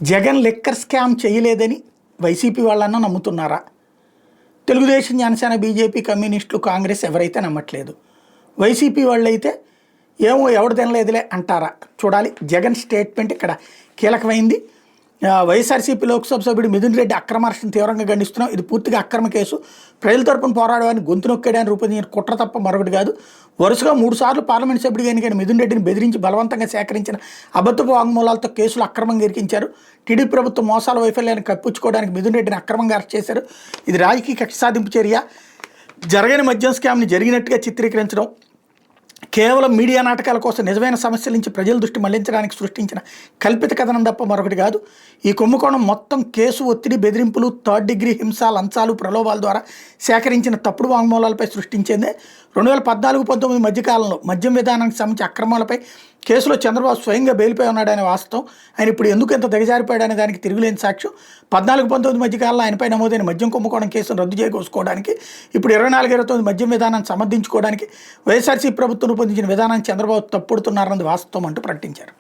Jagan liquor scam చేయలేదని YCP వాళ్ళన్నా నమ్ముతున్నారా? తెలుగుదేశం, జనసేన, బీజేపీ, కమ్యూనిస్టులు, కాంగ్రెస్ ఎవరైతే నమ్మట్లేదు. వైసీపీ వాళ్ళైతే ఏమో ఎవడు తినలేదులే అంటారా? చూడాలి. జగన్ స్టేట్మెంట్ ఇక్కడ కీలకమైంది. వైఎస్ఆర్సీపీ లోక్సభ సభ్యుడు మిథున్ రెడ్డి అక్రమార్షణ తీవ్రంగా ఖండిస్తున్నాం. ఇది పూర్తిగా అక్రమ కేసు. ప్రజల తరపున పోరాడడానికి గొంతు నొక్కేయడానికి రూపొందించిన కుట్ర తప్ప మరొకటి కాదు. వరుసగా 3 సార్లు పార్లమెంట్ సభ్యుడిగా ఎన్నికైన మిథున్ రెడ్డిని బెదిరించి బలవంతంగా సేకరించిన అబద్ధపు వాంగ్మూలాలతో కేసులు అక్రమంగా ఇరికించారు. టీడీపీ ప్రభుత్వం మోసాల వైఫల్యాన్ని కప్పించుకోవడానికి మిథున్ రెడ్డిని అక్రమంగా అరెస్ట్ చేశారు. ఇది రాజకీయ కక్ష సాధింపు చర్య. జరగని మద్యం స్కామ్ని జరిగినట్టుగా చిత్రీకరించడం, కేవలం మీడియా నాటకాల కోసం నిజమైన సమస్యల నుంచి ప్రజల దృష్టి మళ్లించడానికి సృష్టించిన కల్పిత కథనం తప్ప మరొకటి కాదు. ఈ కుంభకోణం మొత్తం కేసు ఒత్తిడి, బెదిరింపులు, 3rd డిగ్రీ హింస, లంచాలు, ప్రలోభాల ద్వారా సేకరించిన తప్పుడు వాంగ్మూలాలపై సృష్టించిందే. 2014-19 మధ్యకాలంలో మద్యం విధానానికి సంబంధించి అక్రమాలపై కేసులో చంద్రబాబు స్వయంగా బెయిల్పై ఉన్నాడనే వాస్తవం, ఆయన ఇప్పుడు ఎందుకు ఎంత దిగజారిపోయాడనే దానికి తిరుగులేని సాక్ష్యం. 14-19 మధ్యకాలంలో ఆయనపై నమోదైన మద్యం కుంభకోణం కేసును రద్దు చేసుకోవడానికి, ఇప్పుడు 24-29 మద్యం విధానాన్ని సమర్థించుకోవడానికి వైఎస్ఆర్సీ ప్రభుత్వం రూపొందించిన విధానాన్ని చంద్రబాబు తప్పుడుతున్నారన్నది వాస్తవం అంటూ ప్రకటించారు.